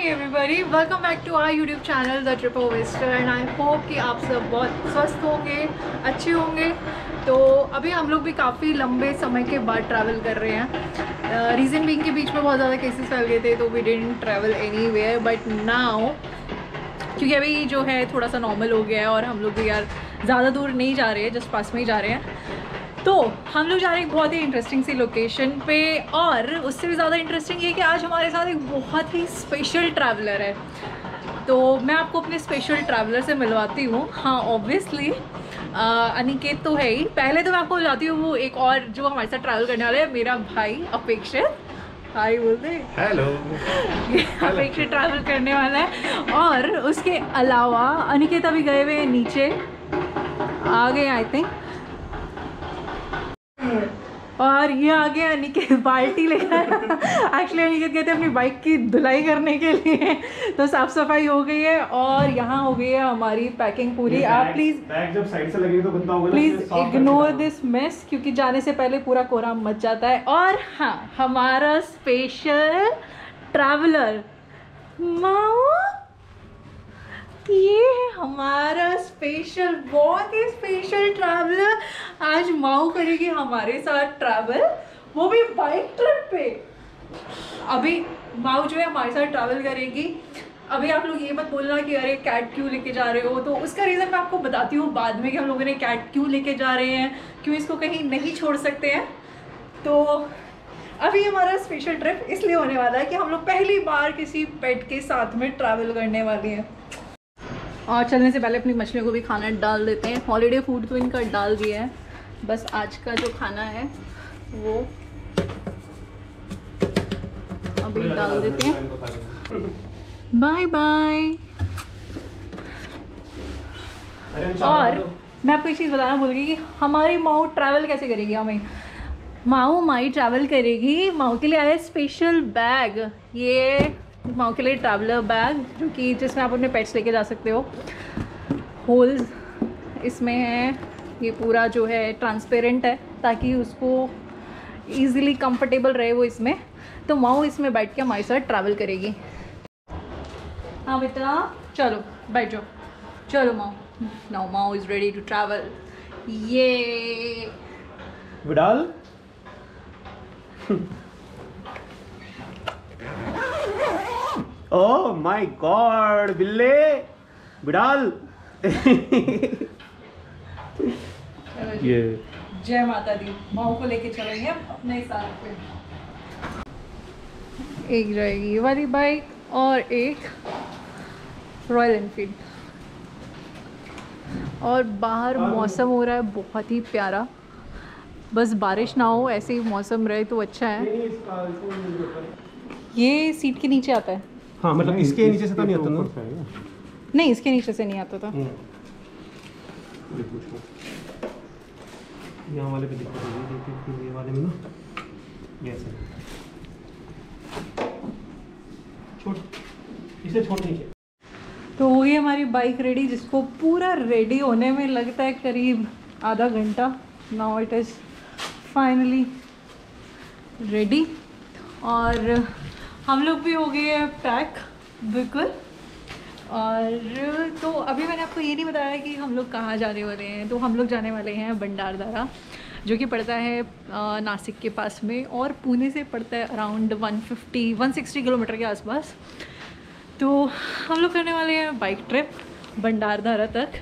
everybody, welcome back to our YouTube channel The Tripovister and I hope कि आप सब बहुत स्वस्थ होंगे, अच्छे होंगे। तो अभी हम लोग भी काफ़ी लंबे समय के बाद ट्रैवल कर रहे हैं। रीज़न बीइंग के बीच में बहुत ज़्यादा केसेस फैल गए थे तो we didn't travel anywhere, but now क्योंकि अभी जो है थोड़ा सा नॉर्मल हो गया है और हम लोग भी यार ज़्यादा दूर नहीं जा रहे हैं, जस्ट पास में ही जा रहे हैं। तो हम लोग जा रहे हैं एक बहुत ही इंटरेस्टिंग सी लोकेशन पे, और उससे भी ज़्यादा इंटरेस्टिंग ये कि आज हमारे साथ एक बहुत ही स्पेशल ट्रैवलर है। तो मैं आपको अपने स्पेशल ट्रैवलर से मिलवाती हूँ। हाँ, ऑब्वियसली अनिकेत तो है ही। पहले तो मैं आपको बताती हूँ वो एक और जो हमारे साथ ट्रैवल करने वाला है, मेरा भाई अपेक्षित। हाय बोलते हैं। हेलो। अपेक्षित ट्रैवल करने वाला है। और उसके अलावा अनिकेत अभी गए हुए नीचे आ गए आई थिंक, और ये आ गया अनिकेत बाल्टी लेकर। एक्चुअली अनिकेत गए थे अपनी बाइक की धुलाई करने के लिए, तो साफ सफाई हो गई है और यहाँ हो गई है हमारी पैकिंग पूरी। आप प्लीज बैग जब साइड से लगेगी तो गंदा होगा, प्लीज इग्नोर दिस मेस, क्योंकि जाने से पहले पूरा कोहराम मच जाता है। और हाँ, हमारा स्पेशल ट्रैवलर माऊ, ये है हमारा स्पेशल, बहुत ही स्पेशल ट्रैवलर। आज माऊ करेगी हमारे साथ ट्रैवल, वो भी बाइक ट्रिप पे। अभी माऊ जो है हमारे साथ ट्रैवल करेगी। अभी आप लोग ये मत बोलना कि अरे कैट क्यों लेके जा रहे हो, तो उसका रीज़न मैं आपको बताती हूँ बाद में कि हम लोगों ने कैट क्यों लेके जा रहे हैं, क्यों इसको कहीं नहीं छोड़ सकते हैं। तो अभी हमारा स्पेशल ट्रिप इसलिए होने वाला है कि हम लोग पहली बार किसी पेट के साथ में ट्रैवल करने वाले हैं। और चलने से पहले अपनी मछलियों को भी खाना डाल देते हैं। हॉलीडे फूड तो इनका डाल दिया है, बस आज का जो खाना है वो अभी डाल देते हैं। Bye bye. और मैं आपको एक चीज़ बताना भूल गई कि हमारी माऊ ट्रैवल कैसे करेगी। हमें माऊ माई ट्रैवल करेगी। माऊ के लिए आया स्पेशल बैग, ये माऊ के लिए ट्रैवलर बैग, जो कि जिसमें आप अपने पेट्स लेके जा सकते हो। होल्स इसमें है, ये पूरा जो है ट्रांसपेरेंट है ताकि उसको इजीली कंफर्टेबल रहे वो इसमें। तो माऊ इसमें बैठ के हमारे साथ ट्रैवल करेगी। हाँ बेटा, चलो बैठ जाओ। चलो माऊ, नाउ माऊ इज़ रेडी टू ट्रैवल। ये विडाल ओह माय गॉड, बिल्ले बिडाल। ये जय माता दी। माऊ को लेके चलेंगे अपने साथ पे। एक रहेगी ये वाली बाइक और एक रॉयल एनफील्ड। और बाहर मौसम हो रहा है बहुत ही प्यारा, बस बारिश ना हो, ऐसे ही मौसम रहे तो अच्छा है। ये सीट के नीचे आता है। हाँ, मतलब इसके नीचे से तो नहीं आता ना? नहीं, इसके नीचे से नहीं आता था। यहाँ वाले पे दिक्कत होगी, ये वाले में ना ऐसे छोड़, इसे छोड़ नीचे। तो हो गई हमारी बाइक रेडी, जिसको पूरा रेडी होने में लगता है करीब आधा घंटा। Now it is finally ready. और हम लोग भी हो गए हैं पैक बिल्कुल। और तो अभी मैंने आपको ये नहीं बताया कि हम लोग कहाँ जाने वाले हैं। तो हम लोग जाने वाले हैं भंडारदरा, जो कि पड़ता है नासिक के पास में, और पुणे से पड़ता है अराउंड 150-160 किलोमीटर के आसपास। तो हम लोग करने वाले हैं बाइक ट्रिप भंडारदरा तक।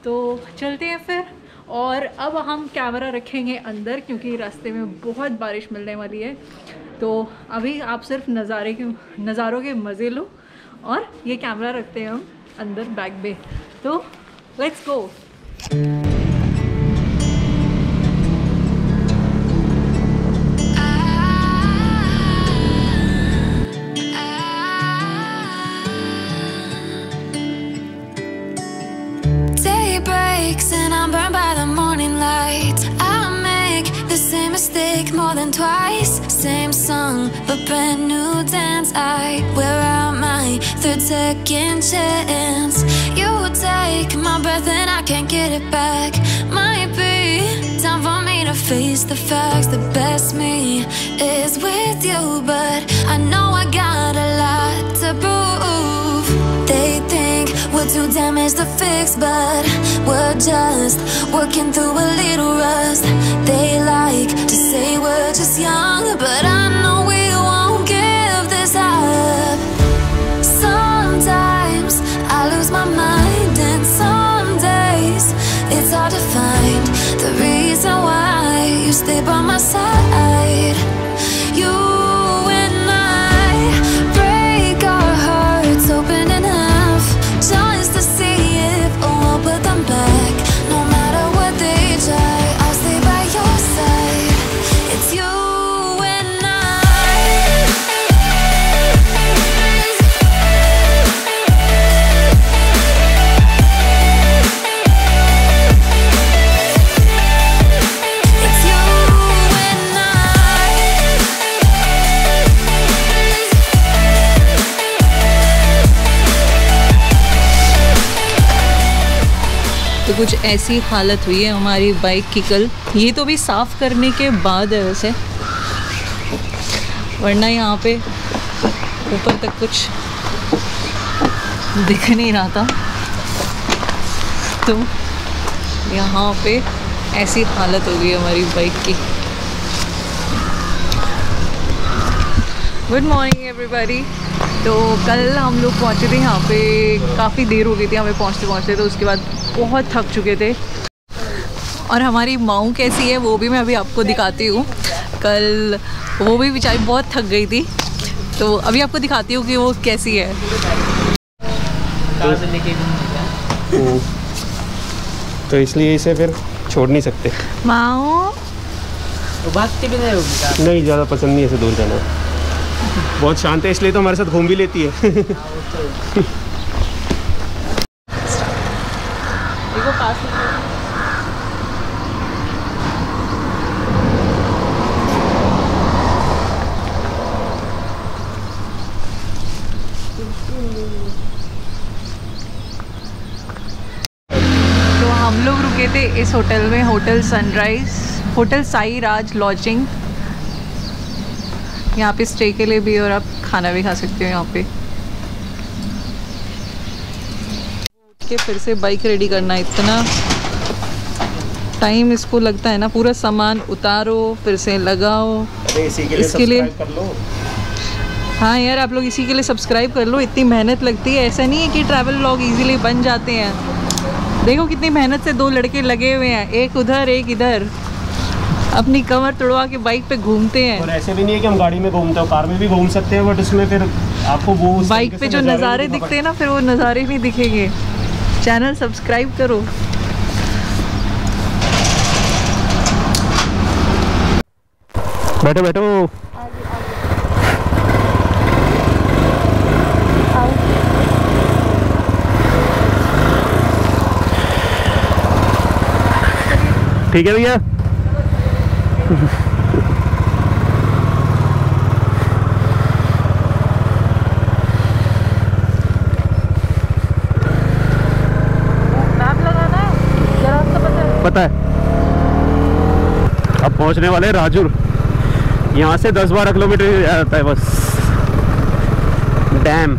तो चलते हैं फिर। और अब हम कैमरा रखेंगे अंदर, क्योंकि रास्ते में बहुत बारिश मिलने वाली है। तो अभी आप सिर्फ नज़ारों के मज़े लो, और ये कैमरा रखते हैं हम अंदर बैग में। तो let's go. And I'm burned by the morning light. I make the same mistake more than twice. Same song, but brand new dance. I wear out my third second chance. You take my breath and I can't get it back. Might be time for me to face the facts. The best me is with you, but I know I got a lot to prove. too damaged to fix, but we're just working through a little rust. They like to say we're just young, but I know we won't give this up. Sometimes I lose my mind, and some days it's hard to find the reason why you stay by my side. You and I break our hearts open enough just to see if we'll put them back. No matter what they try, I'll stay by your side. It's you and I. It's you and I. तो कुछ ऐसी हालत हुई है हमारी bike की कल। ये तो भी साफ़ करने के बाद है वैसे, वरना यहाँ पे ऊपर तक कुछ दिख नहीं रहा था। तो यहाँ पे ऐसी हालत हो गई हमारी बाइक की। Good morning everybody. तो कल हम लोग पहुँचे थे यहाँ पे, काफ़ी देर हो गई थी हमें पहुँचते। तो उसके बाद बहुत थक चुके थे। और हमारी माऊ कैसी है वो भी मैं अभी आपको दिखाती हूँ। कल वो भी बेचारी बहुत थक गई थी, तो अभी आपको दिखाती हूँ कि वो कैसी है। तो इसलिए इसे फिर छोड़ नहीं सकते। माऊ तो भागती भी नहीं होगी। नहीं, ज़्यादा पसंद नहीं है ऐसे दूर जाना। बहुत शांत है, इसलिए तो हमारे साथ घूम भी लेती है। देखो पास तो हम लोग रुके थे इस होटल में, होटल सनराइज, होटल साई राज लॉजिंग। यहाँ पे स्टे के लिए भी और आप खाना भी खा सकते हो यहाँ पे। के फिर से बाइक रेडी करना, इतना टाइम इसको लगता है ना। पूरा सामान उतारो, फिर से लगाओ। इसके लिए कर लो। हाँ यार, आप लोग इसी के लिए सब्सक्राइब कर लो। इतनी मेहनत लगती है, ऐसा नहीं है कि ट्रैवल व्लॉग इजीली बन जाते हैं। देखो कितनी मेहनत से दो लड़के लगे हुए हैं, एक उधर एक इधर, अपनी कमर तोड़वा के बाइक पे घूमते हैं। और ऐसे भी नहीं है कि हम गाड़ी में घूमते हो, कार में भी घूम सकते हैं, बट उसमें फिर आपको वो बाइक पे जो नज़ारे दिखते हैं ना, फिर वो नज़ारे नहीं दिखेंगे। चैनल सब्सक्राइब करो। बैठो बैठो। ठीक है भैया। पता है, अब पहुंचने वाले राजूर। यहाँ से 10-12 किलोमीटर जाता है बस। डैम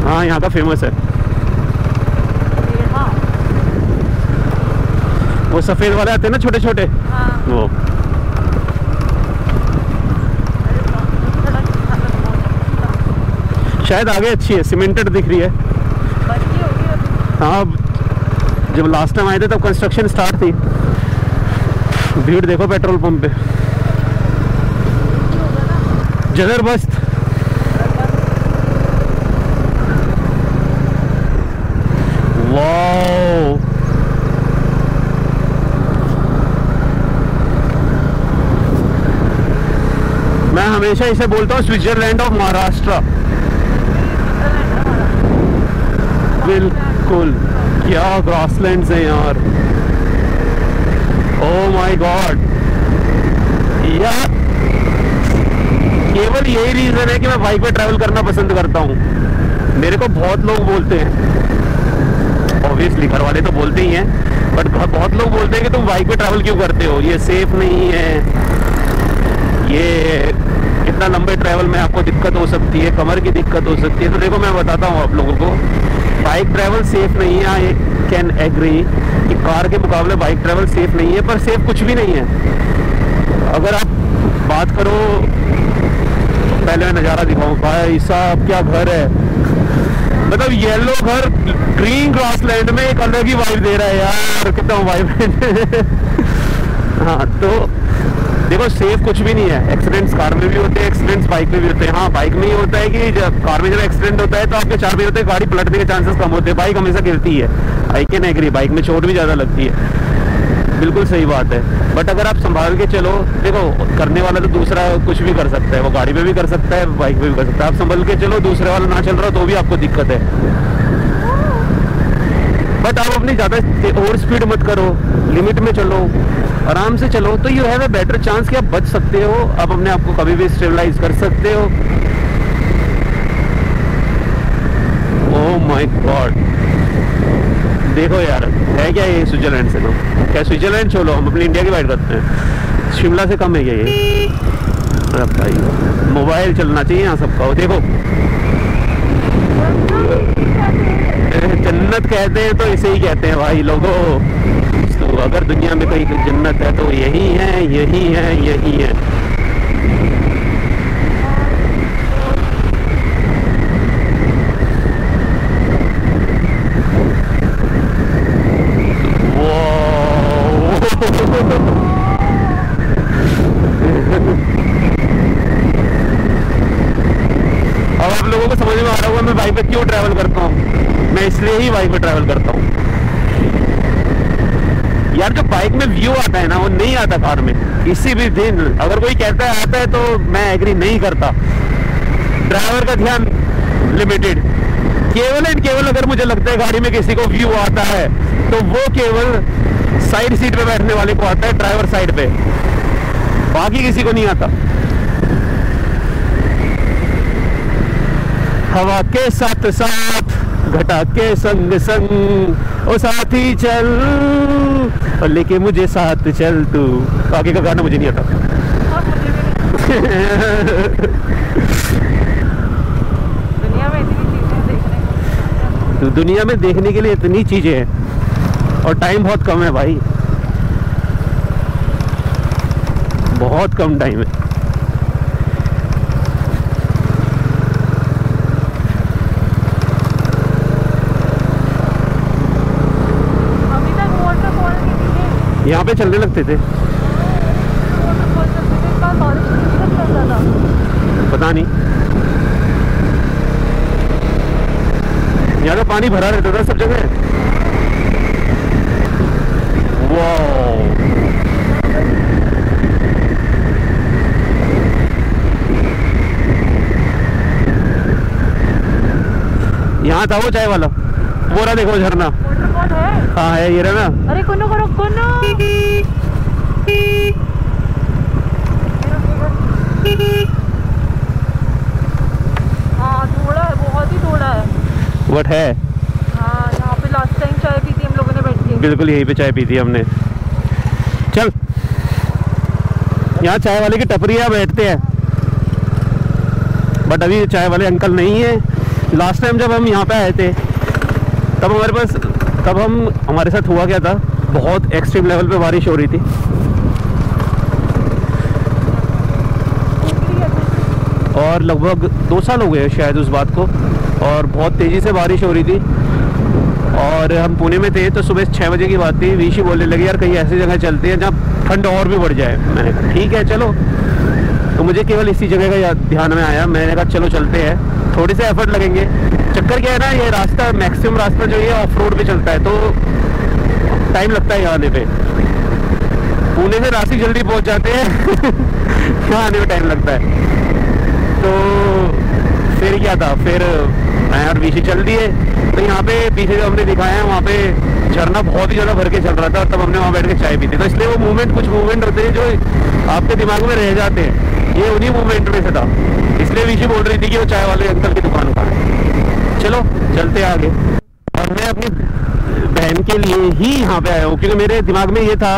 हाँ, यहाँ का फेमस है। वो सफेद वाले आते हैं ना, छोटे छोटे। वो शायद आगे अच्छी है, सीमेंटेड दिख रही है। हाँ, जब लास्ट टाइम आए थे तब कंस्ट्रक्शन स्टार्ट थी। भीड़ देखो पेट्रोल पंप पे, जबरदस्त। वाओ, मैं हमेशा इसे बोलता हूँ स्विट्जरलैंड ऑफ महाराष्ट्र। बिल्कुल, क्या ग्रासलैंड्स हैं यार। ओह माय गॉड यार, केवल यही रीजन है कि मैं बाइक पे ट्रैवल करना पसंद करता हूँ। मेरे को बहुत लोग बोलते हैं, ऑब्वियसली घर वाले तो बोलते ही हैं, बट बहुत लोग बोलते हैं कि तुम बाइक पे ट्रैवल क्यों करते हो, ये सेफ नहीं है, ये इतना लंबे ट्रैवल में आपको दिक्कत हो सकती है, कमर की दिक्कत हो सकती है। तो देखो मैं बताता हूँ आप लोगों को, बाइक ट्रैवल सेफ नहीं है। आई कैन एग्री कि कार के मुकाबले बाइक ट्रैवल सेफ नहीं है, पर सेफ कुछ भी नहीं है। अगर आप बात करो, पहले मैं नज़ारा दिखाऊँ भाई साहब, क्या घर है, मतलब येलो घर ग्रीन ग्रासलैंड में एक अलग ही वाइब दे रहा है यार, कितना वाइब। हाँ तो देखो सेफ कुछ भी नहीं है। एक्सीडेंट्स कार में भी होते हैं, एक्सीडेंट्स बाइक में भी होते हैं। हाँ बाइक में ही होता है कि जब कार में जब एक्सीडेंट होता है तो आपके 4 बजे होते हैं, गाड़ी पलटने के चांसेस कम होते हैं, बाइक हमेशा गिरती है। आई कैन एग्री, बाइक में चोट भी ज़्यादा लगती है, बिल्कुल सही बात है। बट अगर आप संभाल के चलो, देखो करने वाला तो दूसरा कुछ भी कर सकता है, वो गाड़ी में भी कर सकता है, बाइक में भी कर सकता है। आप संभल के चलो, दूसरे वाला ना चल रहा तो भी आपको दिक्कत है। बट आप अपनी ज़्यादा ओवर स्पीड मत करो, लिमिट में चलो, आराम से चलो, तो you have a better chance कि आप बच सकते हो, आप अपने आप को कभी भी स्टेबलाइज कर सकते हो। ओह माय गॉड, देखो यार है क्या ये स्विट्जरलैंड से? तो क्या स्विट्जरलैंड छोड़ो, हम अपनी इंडिया की बात करते हैं। शिमला से कम है क्या ये? अरे भाई मोबाइल चलना चाहिए यहाँ सबका। हो देखो जन्नत कहते हैं तो इसे ही कहते हैं भाई लोगों। तो अगर दुनिया में कोई जन्नत है तो यही है, यही है, यही है। अब आप लोगों को समझ में आ रहा होगा मैं बाइक पे क्यों ट्रैवल करता हूँ। मैं इसलिए ही बाइक पे ट्रैवल करता हूँ यार। जो बाइक में व्यू आता है ना, वो नहीं आता कार में किसी भी दिन। अगर कोई कहता है आता है तो मैं एग्री नहीं करता। ड्राइवर का ध्यान लिमिटेड, केवल एंड केवल अगर मुझे लगता है गाड़ी में किसी को व्यू आता है तो वो केवल साइड सीट पे बैठने वाले को आता है, ड्राइवर साइड पे, बाकी किसी को नहीं आता। हवा के साथ साथ, घटा के संग संग, ओ साथी चल और लेके मुझे साथ चल तू। आगे का गाना मुझे नहीं आता। दुनिया में देखने के लिए इतनी चीजें हैं और टाइम बहुत कम है भाई, बहुत कम टाइम है। यहाँ पे चलने लगते थे, पता नहीं, यहाँ तो पानी भरा रहता था सब जगह। वाह, यहाँ था वो चाय वाला, वो रहा देखो झरना। हाँ है, ये रहा ना। अरे कुन्नू करो, कुन्नू। हाँ थोड़ा है, बहुत ही थोड़ा है। वट है। हाँ यहाँ पे लास्ट टाइम चाय पी थी हम लोगों ने बैठ के। बिल्कुल यहीं पे चाय पी थी हमने। चल यहाँ चाय वाले की टपरियाँ बैठते हैं, बट अभी चाय वाले अंकल नहीं है। लास्ट टाइम जब हम यहाँ पे आए थे तब हमारे साथ हुआ क्या था, बहुत एक्सट्रीम लेवल पे बारिश हो रही थी और लगभग 2 साल हो गए शायद उस बात को, और बहुत तेज़ी से बारिश हो रही थी। और हम पुणे में थे तो सुबह 6 बजे की बात थी। वीशी बोलने लगी यार कहीं ऐसी जगह चलते हैं जहाँ ठंड और भी बढ़ जाए। मैंने कहा ठीक है चलो, तो मुझे केवल इसी जगह का ध्यान में आया। मैंने कहा चलो चलते हैं, थोड़ी से एफर्ट लगेंगे। चक्कर क्या है ना, ये रास्ता मैक्सिमम रास्ता जो ये ऑफ रोड पे चलता है तो टाइम लगता है यहाँ आने पे। पुणे से नासिक जल्दी पहुँच जाते हैं यहाँ आने में टाइम लगता है। तो फिर क्या था, फिर मैं और वीशी चल दिए। तो यहाँ पे पीछे जो हमने दिखाया है वहाँ पे झरना बहुत ही ज़्यादा भर के चल रहा था, तब हमने वहाँ बैठ के चाय पी थी। तो इसलिए वो मूवमेंट, कुछ मूवमेंट होते हैं जो आपके दिमाग में रह जाते हैं, ये उन्हीं मूवमेंट में से था। इसलिए वीशी बोल रही थी कि वो चाय वाले अंकल की दुकान का। चलो चलते आगे। और मैं अपनी बहन के लिए ही यहाँ पे आया हूँ क्योंकि मेरे दिमाग में ये था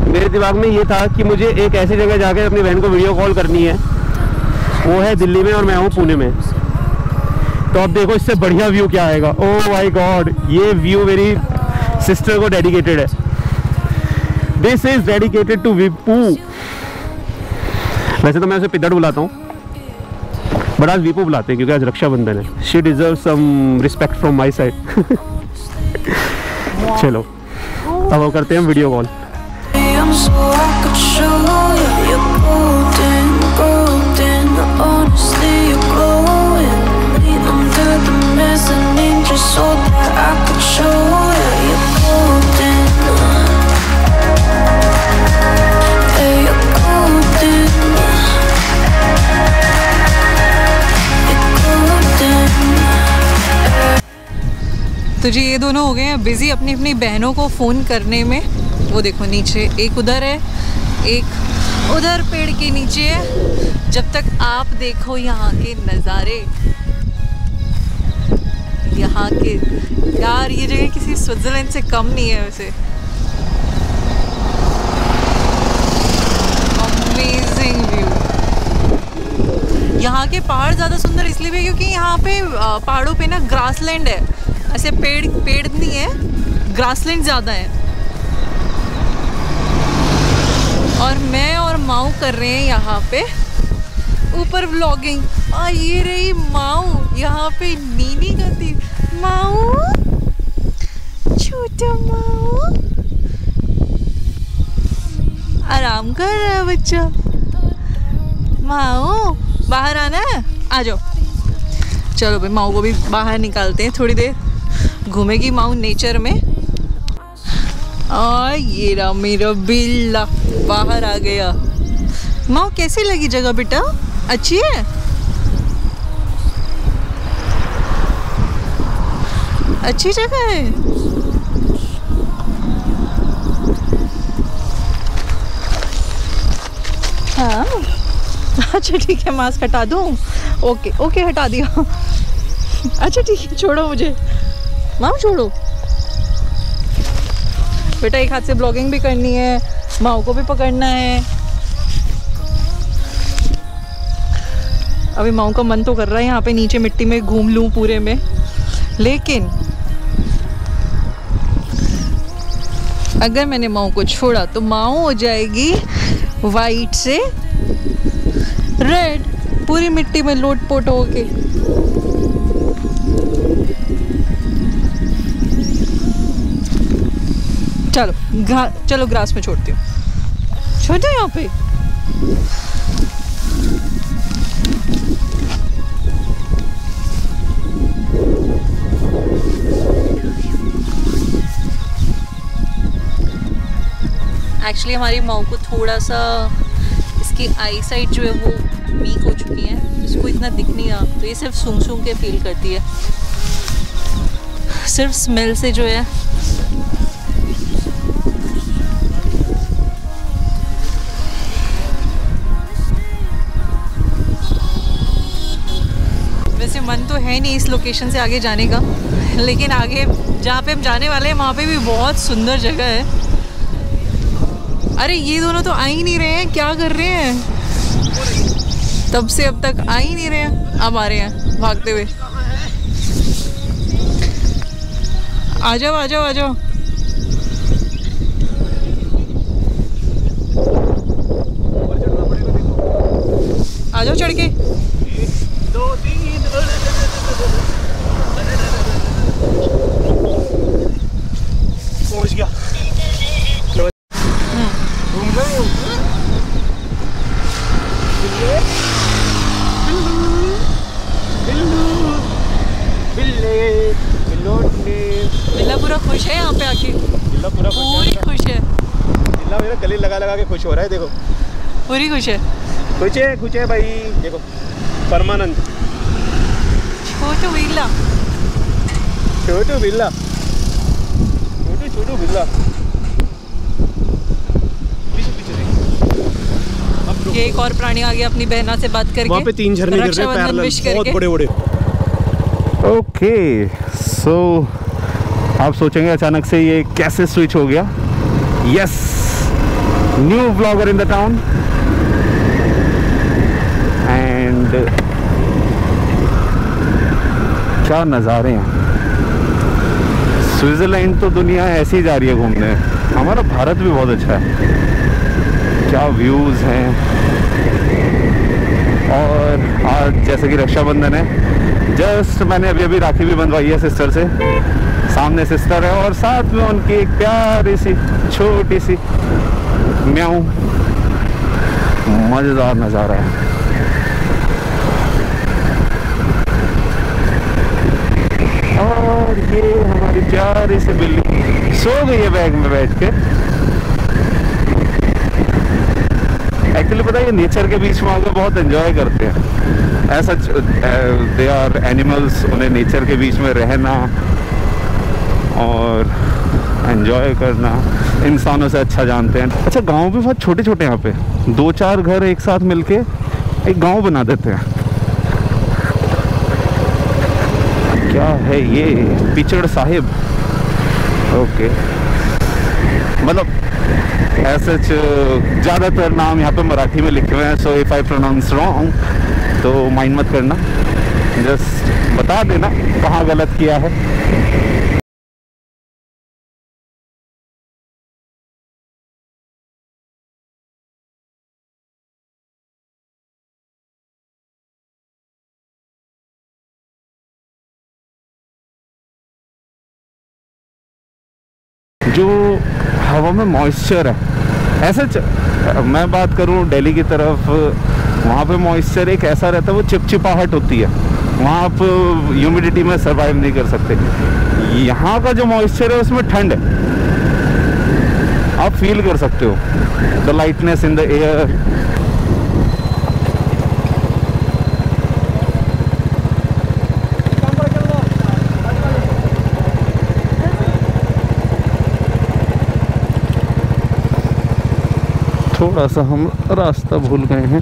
मेरे दिमाग में ये था कि मुझे एक ऐसी जगह जाकर अपनी बहन को वीडियो कॉल करनी है, वो है दिल्ली में और मैं हूँ पुणे में। तो अब देखो इससे बढ़िया व्यू क्या आएगा। ओह माय गॉड, ये व्यू मेरी सिस्टर को डेडिकेटेड है। This is dedicated to Vipu. वैसे तो मैं उसे पिद्दड़ बुलाता हूँ, बट आज विपू बुलाते हैं क्योंकि आज रक्षाबंधन है। She deserve some respect from my side. चलो अब वो करते हैं वीडियो कॉल। तो जी ये दोनों हो गए हैं बिजी अपनी अपनी बहनों को फ़ोन करने में। वो देखो नीचे एक उधर है, एक उधर पेड़ के नीचे है। जब तक आप देखो यहाँ के नज़ारे, यहाँ के, यार ये जगह किसी स्विट्ज़रलैंड से कम नहीं है वैसे। Amazing view. यहाँ के पहाड़ ज़्यादा सुंदर इसलिए भी क्योंकि यहाँ पे पहाड़ों पे ना ग्रासलैंड है, ऐसे पेड़ नहीं है, ग्रासलैंड ज़्यादा है। और मैं और माऊ कर रहे हैं यहाँ पे ऊपर व्लॉगिंग। और ये रही माऊ यहाँ पे नीनी करती। माऊ, छोटा माऊ आराम कर रहा है बच्चा। माऊ बाहर आना है, आ जाओ। चलो भाई माऊ को भी बाहर निकालते हैं, थोड़ी देर घूमेगी माऊ नेचर में। और ये रहा मेरा बिल्ला बाहर आ गया। माऊ कैसी लगी जगह बेटा? अच्छी है? अच्छी जगह है। हाँ अच्छा ठीक है, मास्क हटा दूँ? ओके ओके हटा दिया। अच्छा ठीक है, छोड़ो मुझे माँ, छोड़ो बेटा। एक हाथ से ब्लॉगिंग भी करनी है, माँ को भी पकड़ना है। अभी माँ का मन तो कर रहा है यहाँ पे नीचे मिट्टी में घूम लूँ पूरे में, लेकिन अगर मैंने माँ को छोड़ा तो माँ हो जाएगी वाइट से रेड, पूरी मिट्टी में लोट-पोट होके। चलो ग्रास में छोड़ती हूँ। छोड़ दो यहाँ पे। एक्चुअली हमारी माँ को थोड़ा सा इसकी आई साइट जो है वो वीक हो चुकी है, इसको इतना दिख नहीं रहा, तो ये सिर्फ सूंघ सूंघ के फील करती है, सिर्फ स्मेल से जो है। वैसे मन तो है नहीं इस लोकेशन से आगे जाने का, लेकिन आगे जहाँ पे हम जाने वाले हैं वहाँ पे भी बहुत सुंदर जगह है। अरे ये दोनों तो आ ही नहीं रहे हैं, क्या कर रहे हैं? तब से अब तक आ ही नहीं रहे हैं, अब आ रहे हैं भागते हुए। आ जाओ आ जाओ आ जाओ। आ जाओ चढ़ के। 2 3 पहुंच गया। घूम गए। बिल्ला पूरा खुश है यहाँ पे आके, बिल्ला पूरा पूरी खुश है। बिल्ला मेरा गले लगा लगा के खुश हो रहा है, देखो पूरी खुश है। खुश है भाई, देखो परमानंद। छोटू बिल्ला, छोटू बिल्ला, छोटू बिल्ला। ये एक और प्राणी आ गया अपनी बहना से बात करके। वहाँ पे 3 झरने गिर रहे हैं पैरेलल, बहुत बड़े-बड़े। ओके सो आप सोचेंगे अचानक से ये कैसे स्विच हो गया। Yes new blogger in the town and क्या नज़ारे हैं। स्विट्ज़रलैंड तो दुनिया ऐसी ही जा रही है घूमने, हमारा भारत भी बहुत अच्छा है, क्या व्यूज़ हैं। और आज जैसे कि रक्षाबंधन है, जस्ट मैंने अभी अभी राखी भी बंधवाई है सिस्टर से। सामने सिस्टर है और साथ में उनकी एक प्यारी सी छोटी सी म्याऊ। मज़ेदार नज़ारा है। और ये हमारी प्यारी सी बिल्ली सो गई है बैग में बैठ के। एक्चुअली पता है ये नेचर के बीच में आकर बहुत एंजॉय करते हैं। ऐसा दे आर एनिमल्स, उन्हें नेचर के बीच में रहना और एंजॉय करना इंसानों से अच्छा जानते हैं। अच्छा गांव भी बहुत छोटे छोटे, यहाँ पे 2-4 घर एक साथ मिलके एक गांव बना देते हैं। क्या है ये? पिचड़ साहिब। ओके, मतलब ऐसे ज़्यादातर नाम यहाँ पे मराठी में लिखे हुए हैं, so if I pronounce wrong तो माइंड मत करना, जस्ट बता देना कहाँ गलत किया है। जो हवा में मॉइस्चर है, ऐसे मैं बात करूं दिल्ली की तरफ, वहाँ पे मॉइस्चर एक ऐसा रहता है, वो चिपचिपाहट होती है, वहाँ आप ह्यूमिडिटी में सर्वाइव नहीं कर सकते। यहाँ का जो मॉइस्चर है उसमें ठंड है, आप फील कर सकते हो the lightness in the air. थोड़ा सा हम रास्ता भूल गए हैं।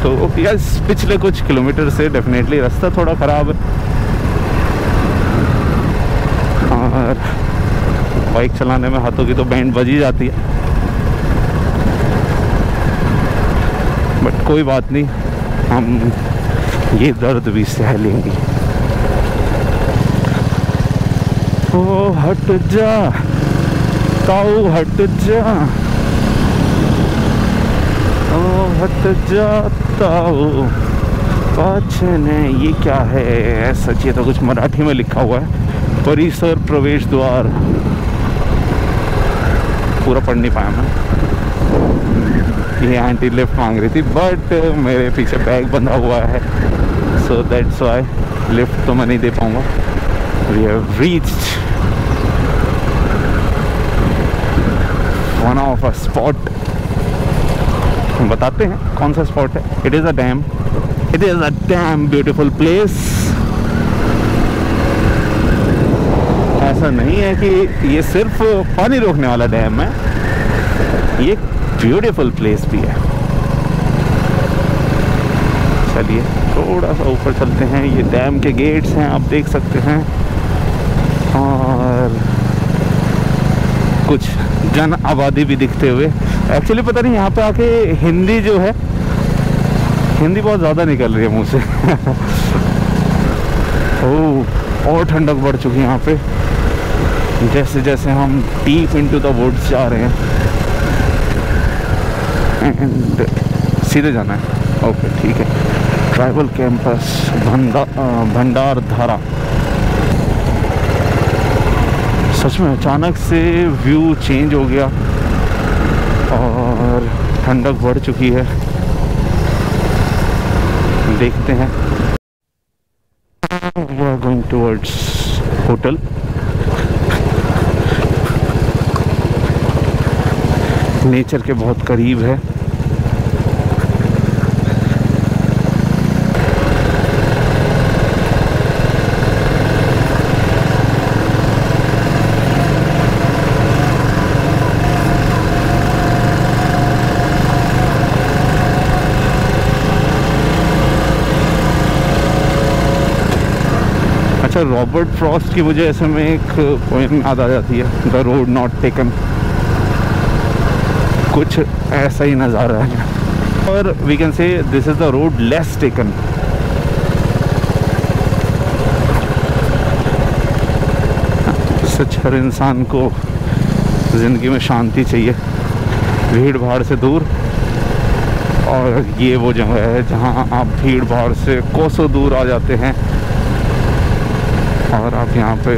तो यस, पिछले कुछ किलोमीटर से डेफिनेटली रास्ता थोड़ा ख़राब है और बाइक चलाने में हाथों की तो बैंड बज ही जाती है, बट कोई बात नहीं, हम ये दर्द भी सह लेंगे। ओ हट जा ताऊ, हट जा, ओ हट जा ताऊ पाछे ने। ये क्या है? सच, ये तो कुछ मराठी में लिखा हुआ है, परिसर प्रवेश द्वार। पूरा पढ़ नहीं पाया मैं। ये आंटी लिफ्ट मांग रही थी, बट मेरे पीछे बैग बंधा हुआ है, सो दैट्स व्हाई लिफ्ट तो मैं नहीं दे पाऊँगा। We have reached one of a spot. बताते हैं कौन सा स्पॉट है। It is a dam, it is a dam beautiful place. ऐसा नहीं है कि ये सिर्फ पानी रोकने वाला डैम है, ये ब्यूटीफुल प्लेस भी है। चलिए थोड़ा सा ऊपर चलते हैं। ये डैम के गेट्स हैं, आप देख सकते हैं, और कुछ जन आबादी भी दिखते हुए। एक्चुअली पता नहीं यहाँ पे आके हिंदी जो है, हिंदी बहुत ज़्यादा निकल रही है मुँह से। ओह, और ठंडक बढ़ चुकी है यहाँ पे, जैसे जैसे हम डीप इनटू द वुड्स जा रहे हैं। एंड सीधे जाना है। ओके ठीक है। Tribal campus भंडारधारा। सच में अचानक से व्यू चेंज हो गया और ठंडक बढ़ चुकी है। देखते हैं। We are going towards hotel. Nature के बहुत करीब है। अच्छा, रॉबर्ट फ्रॉस्ट की वजह से में एक पोएम याद आ जाती है, द रोड नॉट टेकन। कुछ ऐसा ही नज़ारा है, और we can say this is the road less taken. सच हर इंसान को ज़िंदगी में शांति चाहिए, भीड़ भाड़ से दूर। और ये वो जगह है जहाँ आप भीड़ भाड़ से कोसों दूर आ जाते हैं और आप यहाँ पे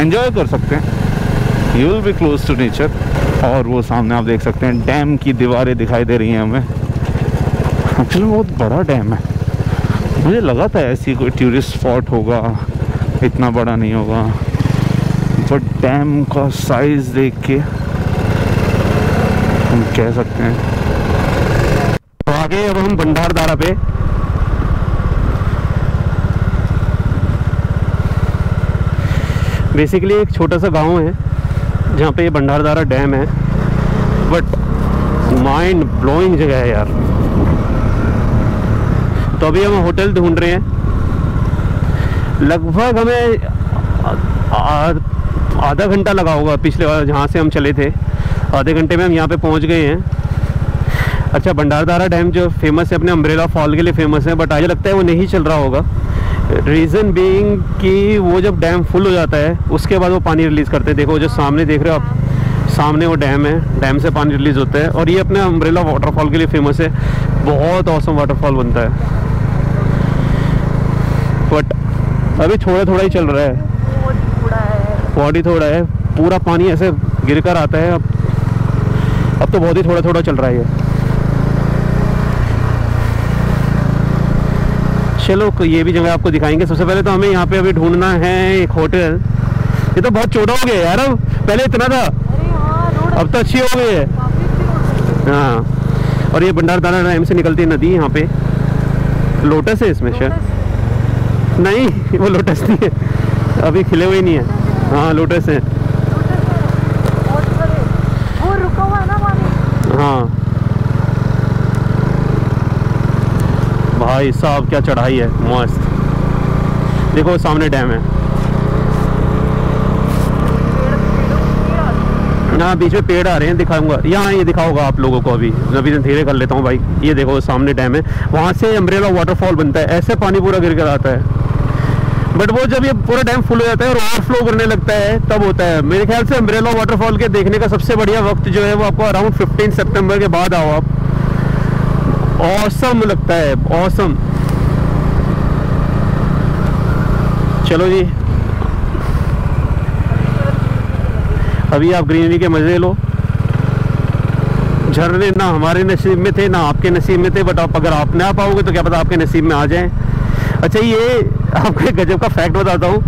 एंजॉय कर सकते हैं। You will be close to nature. और वो सामने आप देख सकते हैं डैम की दीवारें दिखाई दे रही हैं हमें। एक्चुअली बहुत बड़ा डैम है, मुझे लगा था ऐसी कोई टूरिस्ट स्पॉट होगा, इतना बड़ा नहीं होगा, बट डैम का साइज़ देख के हम कह सकते हैं। तो आगे अब हम भंडारदारा पे, बेसिकली एक छोटा सा गांव है जहाँ पे ये भंडारदारा डैम है, बट माइंड ब्लोइंग जगह है यार। तो अभी हम होटल ढूंढ रहे हैं, लगभग हमें आधा घंटा लगा होगा पिछले बार जहाँ से हम चले थे, आधे घंटे में हम यहाँ पे पहुँच गए हैं। अच्छा, भंडारदारा डैम जो फेमस है अपने अम्ब्रेला फॉल के लिए फेमस है, बट मुझे लगता है वो नहीं चल रहा होगा। रीज़न बीइंग कि वो जब डैम फुल हो जाता है उसके बाद वो पानी रिलीज़ करते हैं। देखो जो सामने देख रहे हो आप, सामने वो डैम है, डैम से पानी रिलीज़ होता है। और ये अपने अम्ब्रेला वाटरफॉल के लिए फेमस है, बहुत औसम वाटरफॉल बनता है, बट अभी थोड़ा थोड़ा ही चल रहा है, बहुत ही थोड़ा है। पूरा पानी ऐसे गिर कर आता है अब तो बहुत ही थोड़ा थोड़ा चल रहा है ये। चलो ये भी जगह आपको दिखाएंगे। सबसे पहले तो हमें यहाँ पे अभी ढूंढना है एक होटल। ये तो बहुत छोटा हो गया यार, अब पहले इतना था, अब तो अच्छी हो गई है। हाँ, और ये भंडारदारा डैम से निकलती है नदी, यहाँ पे लोटस है इसमें शायद, नहीं वो लोटस नहीं है, अभी खिले हुए नहीं है। हाँ लोटस है, वो रुका हुआ है ना पानी। हाँ भाई साहब क्या चढ़ाई है, मस्त। देखो सामने डैम है, यहाँ बीच में पेड़ आ रहे हैं, दिखाऊंगा यहाँ, ये दिखाऊंगा आप लोगों को। अभी धीरे कर लेता हूँ भाई। ये देखो सामने डैम है, वहाँ से अम्ब्रेला वाटरफॉल बनता है, ऐसे पानी पूरा गिर कर आता है। बट वो जब ये पूरा डैम फुल हो जाता है और ओवरफ्लो करने लगता है तब होता है। मेरे ख्याल से अम्ब्रेला वाटरफॉल के देखने का सबसे बढ़िया वक्त जो है वो आपको अराउंड 15 सितंबर के बाद आओ आप, ऑसम लगता है, ऑसम। चलो जी, अभी आप ग्रीनरी के मज़े लो। झरने ना हमारे नसीब में थे ना आपके नसीब में थे, बट आप अगर आप ना पाओगे तो क्या पता आपके नसीब में आ जाएं। अच्छा, ये आपको एक गजब का फैक्ट बताता हूँ।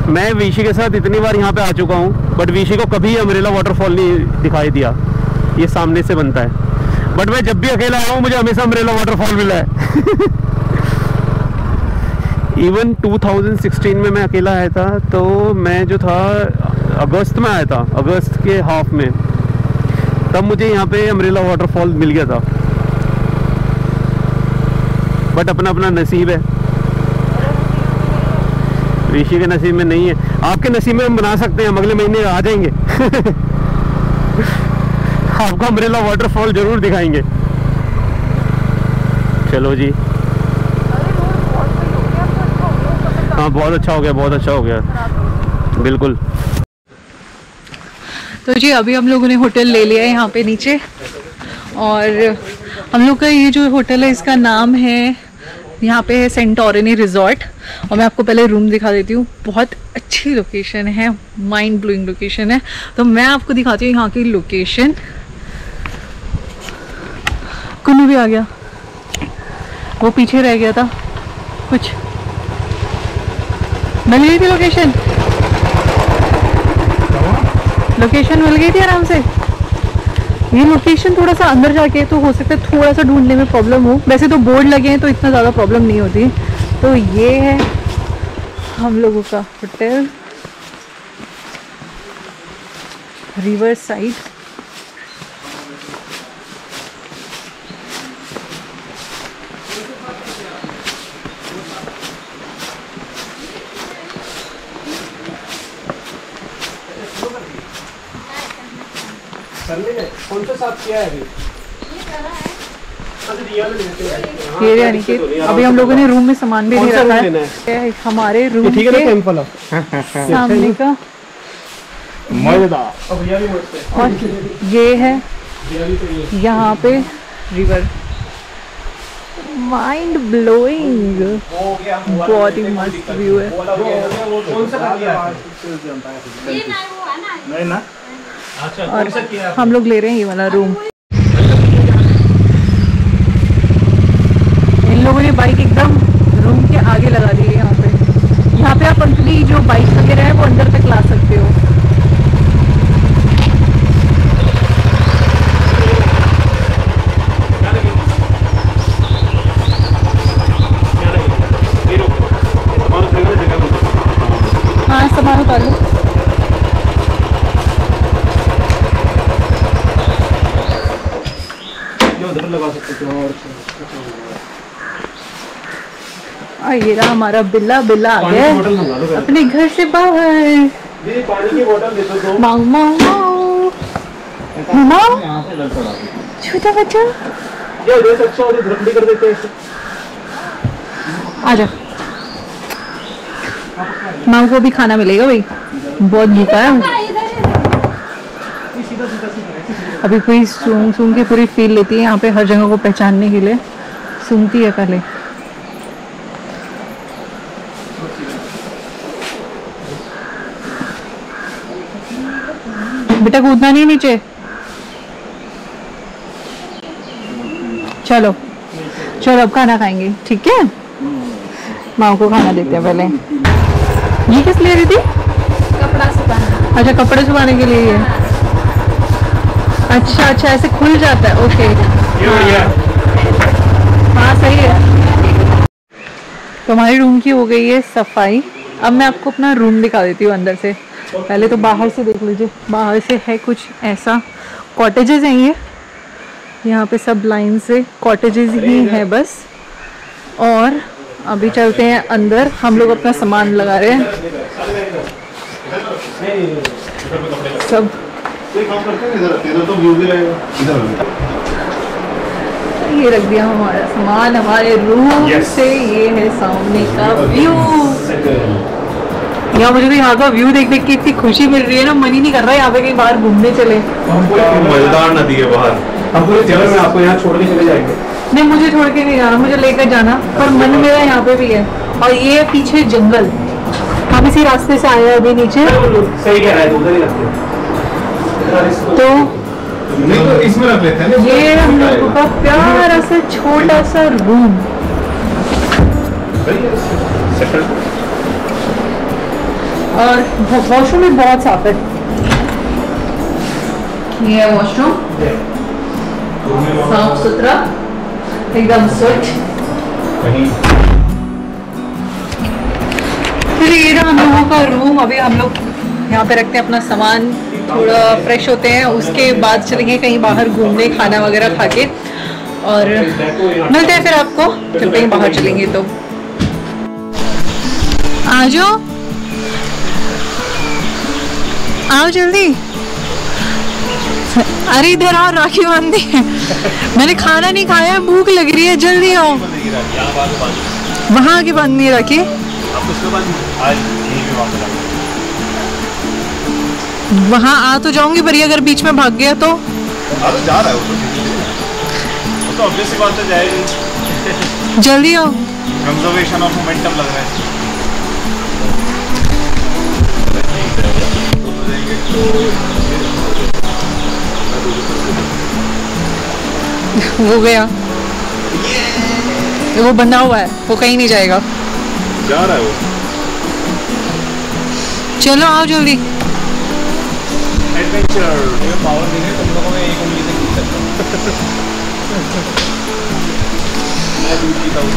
मैं विशी के साथ इतनी बार यहाँ पे आ चुका हूँ, बट विशी को कभी अम्ब्रेला वाटरफॉल नहीं दिखाई दिया। ये सामने से बनता है, बट मैं जब भी अकेला आया हूँ मुझे हमेशा अम्ब्रेला वाटरफॉल मिला है। इवन 2016 में मैं अकेला आया था, तो मैं जो था अगस्त में आया था, अगस्त के हाफ में, तब मुझे यहाँ पे अम्ब्रेला वाटरफॉल मिल गया था। बट अपना अपना नसीब है, ऋषि के नसीब में नहीं है। आपके नसीब में हम बना सकते हैं, हम अगले महीने आ जाएंगे। आपको अम्ब्रेला वाटरफॉल जरूर दिखाएंगे। चलो जी, हाँ बहुत अच्छा हो गया, बहुत अच्छा हो गया, बिल्कुल। तो जी अभी हम लोगों ने होटल ले लिया है यहाँ पे नीचे, और हम लोग का ये जो होटल है इसका नाम है, यहाँ पे है सेंटोरिनी रिजॉर्ट। और मैं आपको पहले रूम दिखा देती हूँ, बहुत अच्छी लोकेशन है, माइंड ब्लोइंग लोकेशन है। तो मैं आपको दिखाती हूँ यहाँ की लोकेशन। कुन्नू भी आ गया, वो पीछे रह गया था कुछ। मिल गई थी लोकेशन, लोकेशन मिल गई थी आराम से। ये लोकेशन थोड़ा सा अंदर जाके तो हो सकता है थोड़ा सा ढूंढने में प्रॉब्लम हो, वैसे तो बोर्ड लगे हैं तो इतना ज़्यादा प्रॉब्लम नहीं होती। तो ये है हम लोगों का होटल, रिवर साइड। कौन सा साफ किया है अभी? ये यानी कि अभी हम लोगों ने रूम में सामान भी नहीं रखा है। हमारे रूम के सामने का और ये है यहाँ पे रिवर, माइंड ब्लोइंग, बहुत ही मस्त व्यू है। और हम लोग ले रहे हैं ये वाला रूम। इन लोगों ने बाइक एकदम रूम के आगे लगा दी है। यहाँ पे आप अपनी जो बाइक वगैरह है वो अंदर तक ला सकते हो। हाँ सामान उतार लो। लगा सकते हो। और ये रहा हमारा बिल्ला। बिल्ला आ गया अपने घर से बाहर। पानी की बोतल दे दो। माऊ माऊ माऊ माऊ, छोटा बच्चा ये देख अच्छा और धरपड़ी कर देते हैं। आजा, माऊ को भी खाना मिलेगा भाई, बहुत भूखा है। अभी कोई सूंघ सूंघ के पूरी फील लेती है यहाँ पे, हर जगह को पहचानने के लिए सूंघती है पहले। बेटा कूदना नहीं नीचे। चलो चलो अब खाना खाएंगे, ठीक है। माँ को खाना देते हैं पहले। ये किस लिए रही थी? कपड़ा सुखाना। अच्छा कपड़े सुखाने के लिए ये। अच्छा अच्छा ऐसे खुल जाता है, ओके। हाँ सही है। तो हमारी रूम की हो गई है सफाई। अब मैं आपको अपना रूम दिखा देती हूँ अंदर से। पहले तो बाहर से देख लीजिए। बाहर से है कुछ ऐसा, कॉटेजेस हैं ये, यहाँ पे सब लाइन से कॉटेजेस ही है बस। और अभी चलते हैं अंदर, हम लोग अपना सामान लगा रहे हैं सब। ये रख दिया हमारा सामान हमारे रूम से। ये है सामने का व्यू। यहाँ मुझे तो यहाँ का व्यू देख देख के इतनी खुशी मिल रही है ना, मन ही नहीं कर रहा है यहाँ पे कहीं बाहर घूमने चले। मजेदार नदी है बाहर। हम पूरे जगह में आपको यहाँ छोड़ के चले जाएंगे। नहीं मुझे छोड़ के नहीं जाना, मुझे लेकर जाना, पर मन मेरा यहाँ पे भी है। और ये पीछे जंगल, हम इसी रास्ते से आए हैं अभी नीचे। सही कह रहा है, उधर ही रखते हैं। तो नहीं तो इसमें रख लेते हैं। ये हम लोगों का प्यारा सा छोटा सा रूम। और वॉशरूम भी बहुत साफ है। ये है वॉशरूम, साफ सुथरा एकदम स्वच्छ। फिर ये रहा हम लोगों का रूम। अभी हम लोग यहाँ पे रखते हैं अपना सामान, थोड़ा फ्रेश होते हैं, उसके बाद चलेंगे कहीं बाहर घूमने, खाना वगैरह खा के। और मिलते हैं फिर आपको जब कहीं बाहर चलेंगे। तो आ जाओ आओ जल्दी। अरे इधर आओ, राखी बांधी है। मैंने खाना नहीं खाया, भूख लग रही है, जल्दी आओ। वहाँ आगे बांधनी है राखी। वहाँ आ तो जाऊंगी, पर अगर बीच में भाग गया तो जा रहा है वो तो ऑब्वियस बात है, जाएगी। जल्दी आओ। कंजर्वेशन ऑफ मोमेंटम लग रहा है। वो गया, वो बंधा हुआ है, वो कहीं नहीं जाएगा, जा रहा है वो। चलो आओ जल्दी। एडवेंचर पावर देंगे तुम लोगों में, एक उंगली से खींच सकता मैं दूध पीता हूँ।